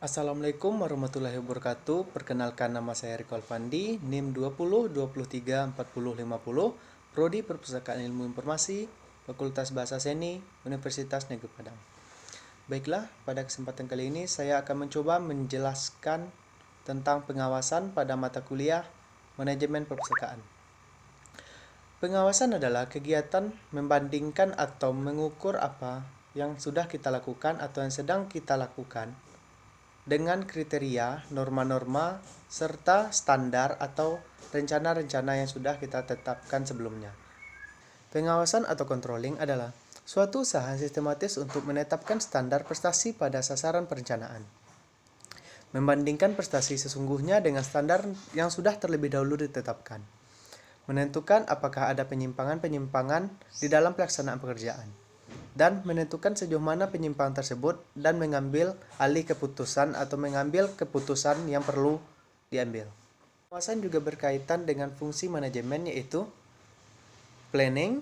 Assalamualaikum warahmatullahi wabarakatuh. Perkenalkan, nama saya Riko Alfandi, NIM 20 23 40 50, Prodi Perpustakaan Ilmu Informasi, Fakultas Bahasa Seni, Universitas Negeri Padang. Baiklah, pada kesempatan kali ini saya akan mencoba menjelaskan tentang pengawasan pada mata kuliah Manajemen Perpustakaan. Pengawasan adalah kegiatan membandingkan atau mengukur apa yang sudah kita lakukan atau yang sedang kita lakukan dengan kriteria, norma-norma, serta standar atau rencana-rencana yang sudah kita tetapkan sebelumnya. Pengawasan atau controlling adalah suatu usaha sistematis untuk menetapkan standar prestasi pada sasaran perencanaan. Membandingkan prestasi sesungguhnya dengan standar yang sudah terlebih dahulu ditetapkan. Menentukan apakah ada penyimpangan-penyimpangan di dalam pelaksanaan pekerjaan. Dan menentukan sejauh mana penyimpangan tersebut dan mengambil alih keputusan atau mengambil keputusan yang perlu diambil. Pengawasan juga berkaitan dengan fungsi manajemen, yaitu planning,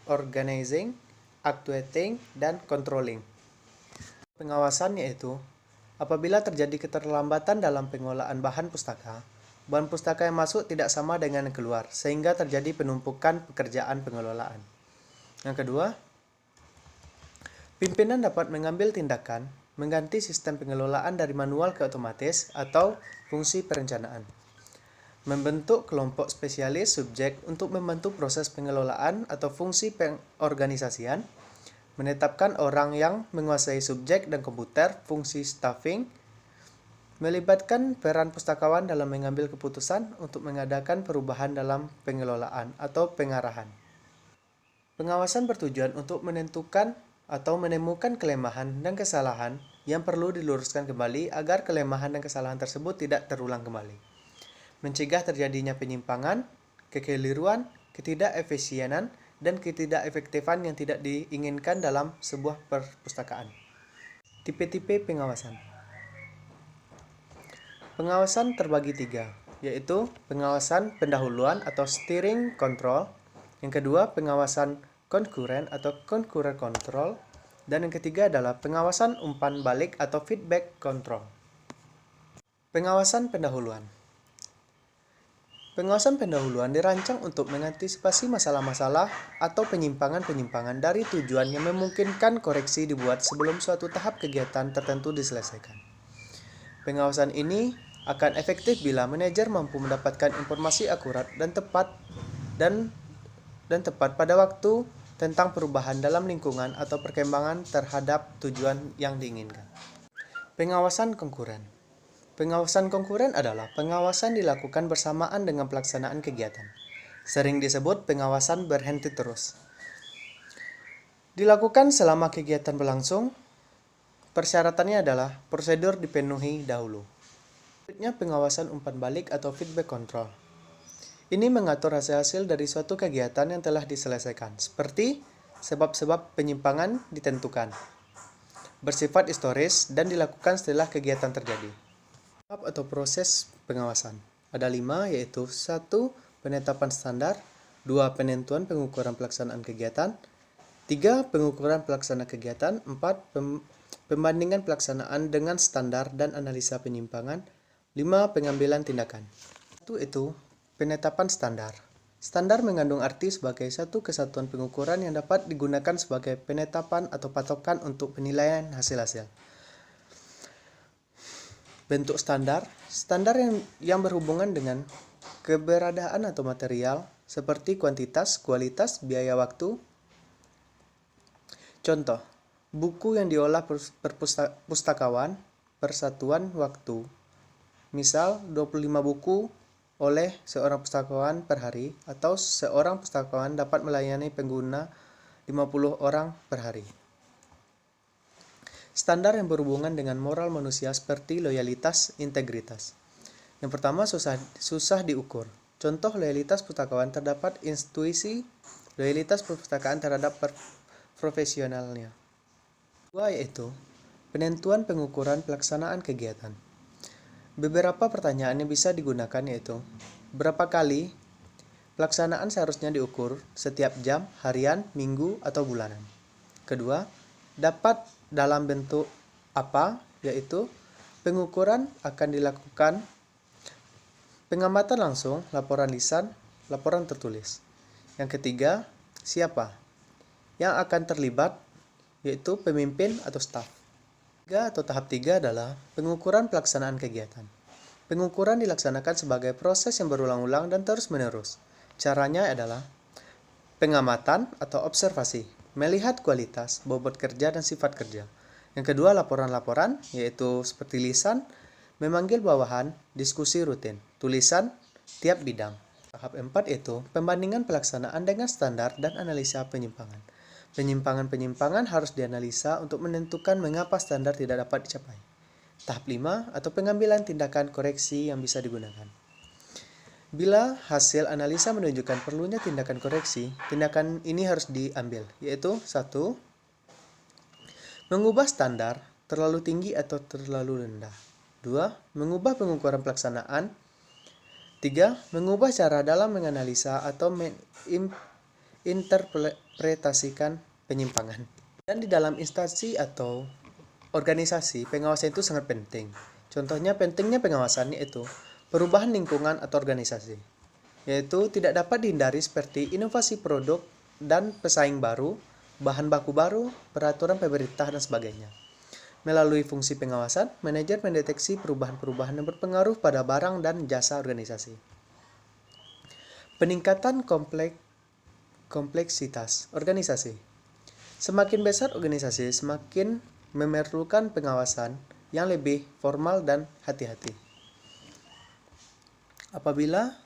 organizing, actuating, dan controlling. Pengawasan yaitu apabila terjadi keterlambatan dalam pengolahan bahan pustaka yang masuk tidak sama dengan yang keluar, sehingga terjadi penumpukan pekerjaan pengelolaan. Yang kedua, pimpinan dapat mengambil tindakan mengganti sistem pengelolaan dari manual ke otomatis atau fungsi perencanaan. Membentuk kelompok spesialis subjek untuk membantu proses pengelolaan atau fungsi pengorganisasian. Menetapkan orang yang menguasai subjek dan komputer, fungsi staffing. Melibatkan peran pustakawan dalam mengambil keputusan untuk mengadakan perubahan dalam pengelolaan atau pengarahan. Pengawasan bertujuan untuk menentukan atau menemukan kelemahan dan kesalahan yang perlu diluruskan kembali agar kelemahan dan kesalahan tersebut tidak terulang kembali. Mencegah terjadinya penyimpangan, kekeliruan, ketidakefisienan, dan ketidakefektifan yang tidak diinginkan dalam sebuah perpustakaan. Tipe-tipe pengawasan. Pengawasan terbagi 3, yaitu pengawasan pendahuluan atau steering control, yang kedua pengawasan konkuren atau concurrent control, dan yang ketiga adalah pengawasan umpan balik atau feedback control. Pengawasan pendahuluan. Pengawasan pendahuluan dirancang untuk mengantisipasi masalah-masalah atau penyimpangan-penyimpangan dari tujuan yang memungkinkan koreksi dibuat sebelum suatu tahap kegiatan tertentu diselesaikan. Pengawasan ini akan efektif bila manajer mampu mendapatkan informasi akurat dan tepat pada waktu tentang perubahan dalam lingkungan atau perkembangan terhadap tujuan yang diinginkan. Pengawasan konkuren. Pengawasan konkuren adalah pengawasan dilakukan bersamaan dengan pelaksanaan kegiatan. Sering disebut pengawasan berhenti terus. Dilakukan selama kegiatan berlangsung. Persyaratannya adalah prosedur dipenuhi dahulu. Selanjutnya pengawasan umpan balik atau feedback control. Ini mengatur hasil-hasil dari suatu kegiatan yang telah diselesaikan, seperti sebab-sebab penyimpangan ditentukan, bersifat historis, dan dilakukan setelah kegiatan terjadi. Tahap atau proses pengawasan ada 5, yaitu 1. Penetapan standar, 2. Penentuan pengukuran pelaksanaan kegiatan, 3. Pengukuran pelaksana kegiatan, 4. Pembandingan pelaksanaan dengan standar dan analisa penyimpangan, 5. Pengambilan tindakan. 1. Itu penetapan standar. Standar mengandung arti sebagai satu kesatuan pengukuran yang dapat digunakan sebagai penetapan atau patokan untuk penilaian hasil-hasil. Bentuk standar. Standar yang berhubungan dengan keberadaan atau material seperti kuantitas, kualitas, biaya waktu. Contoh, buku yang diolah pustakawan per satuan waktu. Misal 25 buku oleh seorang pustakawan per hari, atau seorang pustakawan dapat melayani pengguna 50 orang per hari. Standar yang berhubungan dengan moral manusia seperti loyalitas, integritas. Yang pertama, susah diukur. Contoh loyalitas pustakawan terdapat intuisi, loyalitas perpustakaan terhadap profesionalnya. Kedua, yaitu penentuan pengukuran pelaksanaan kegiatan. Beberapa pertanyaan yang bisa digunakan yaitu, berapa kali pelaksanaan seharusnya diukur, setiap jam, harian, minggu, atau bulanan. Kedua, dapat dalam bentuk apa, yaitu pengukuran akan dilakukan pengamatan langsung, laporan lisan, laporan tertulis. Yang ketiga, siapa yang akan terlibat, yaitu pemimpin atau staf. Tahap 3 adalah pengukuran pelaksanaan kegiatan. Pengukuran dilaksanakan sebagai proses yang berulang-ulang dan terus-menerus. Caranya adalah pengamatan atau observasi, melihat kualitas, bobot kerja, dan sifat kerja. Yang kedua, laporan-laporan, yaitu seperti lisan, memanggil bawahan, diskusi rutin, tulisan, tiap bidang. Tahap 4 itu pembandingan pelaksanaan dengan standar dan analisa penyimpangan. Penyimpangan-penyimpangan harus dianalisa untuk menentukan mengapa standar tidak dapat dicapai. Tahap 5 atau pengambilan tindakan koreksi yang bisa digunakan. Bila hasil analisa menunjukkan perlunya tindakan koreksi, tindakan ini harus diambil, yaitu 1. Mengubah standar terlalu tinggi atau terlalu rendah. 2. Mengubah pengukuran pelaksanaan. 3. Mengubah cara dalam menganalisa atau menginterpretasikan penyimpangan. Dan di dalam instansi atau organisasi, pengawasan itu sangat penting. Contohnya pentingnya pengawasan yaitu perubahan lingkungan atau organisasi, yaitu tidak dapat dihindari seperti inovasi produk dan pesaing baru, bahan baku baru, peraturan pemerintah, dan sebagainya. Melalui fungsi pengawasan, manajer mendeteksi perubahan-perubahan yang berpengaruh pada barang dan jasa organisasi. Peningkatan kompleksitas organisasi. Semakin besar organisasi, semakin memerlukan pengawasan yang lebih formal dan hati-hati. Apabila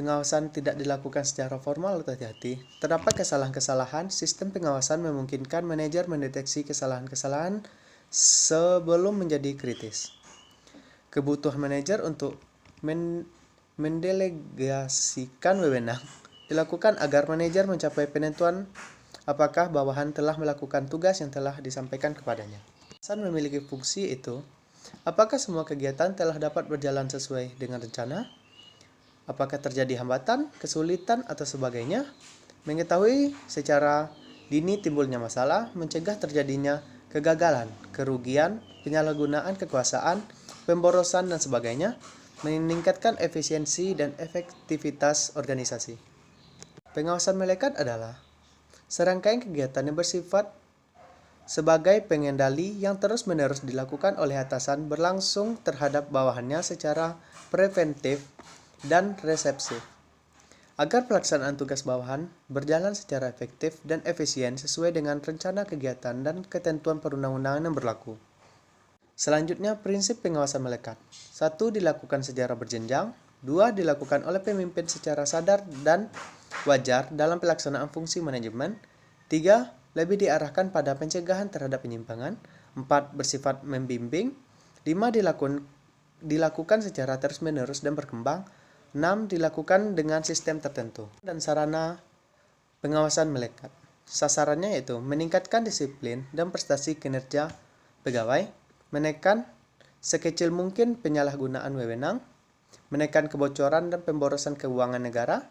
pengawasan tidak dilakukan secara formal atau hati-hati, terdapat kesalahan-kesalahan. Sistem pengawasan memungkinkan manajer mendeteksi kesalahan-kesalahan sebelum menjadi kritis. Kebutuhan manajer untuk mendelegasikan wewenang dilakukan agar manajer mencapai penentuan apakah bawahan telah melakukan tugas yang telah disampaikan kepadanya. Pengawasan memiliki fungsi itu, apakah semua kegiatan telah dapat berjalan sesuai dengan rencana? Apakah terjadi hambatan, kesulitan, atau sebagainya? Mengetahui secara dini timbulnya masalah, mencegah terjadinya kegagalan, kerugian, penyalahgunaan kekuasaan, pemborosan, dan sebagainya, meningkatkan efisiensi dan efektivitas organisasi. Pengawasan melekat adalah serangkaian kegiatan yang bersifat sebagai pengendali yang terus-menerus dilakukan oleh atasan berlangsung terhadap bawahannya secara preventif dan resepsif, agar pelaksanaan tugas bawahan berjalan secara efektif dan efisien sesuai dengan rencana kegiatan dan ketentuan perundang-undangan yang berlaku. Selanjutnya, prinsip pengawasan melekat. 1. Dilakukan secara berjenjang. 2. Dilakukan oleh pemimpin secara sadar dan wajar dalam pelaksanaan fungsi manajemen. 3. Lebih diarahkan pada pencegahan terhadap penyimpangan. 4. Bersifat membimbing. 5. Dilakukan secara terus-menerus dan berkembang. 6. Dilakukan dengan sistem tertentu. Dan sarana pengawasan melekat. Sasarannya yaitu meningkatkan disiplin dan prestasi kinerja pegawai, menekan sekecil mungkin penyalahgunaan wewenang, menekan kebocoran dan pemborosan keuangan negara,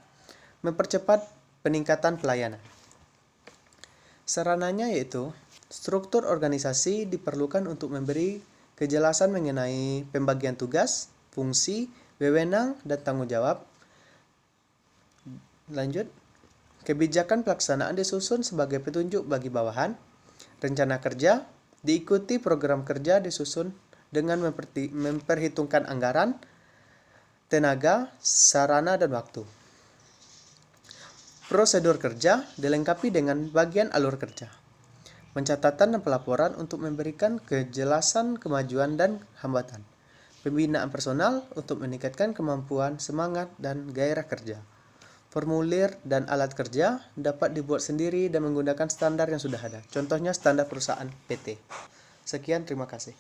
mempercepat peningkatan pelayanan. Sarananya yaitu struktur organisasi diperlukan untuk memberi kejelasan mengenai pembagian tugas, fungsi, wewenang, dan tanggung jawab. Lanjut, kebijakan pelaksanaan disusun sebagai petunjuk bagi bawahan. Rencana kerja diikuti, program kerja disusun dengan memperhitungkan anggaran, tenaga, sarana, dan waktu. Prosedur kerja dilengkapi dengan bagian alur kerja, pencatatan dan pelaporan untuk memberikan kejelasan kemajuan dan hambatan. Pembinaan personal untuk meningkatkan kemampuan, semangat, dan gairah kerja. Formulir dan alat kerja dapat dibuat sendiri dan menggunakan standar yang sudah ada. Contohnya standar perusahaan PT. Sekian, terima kasih.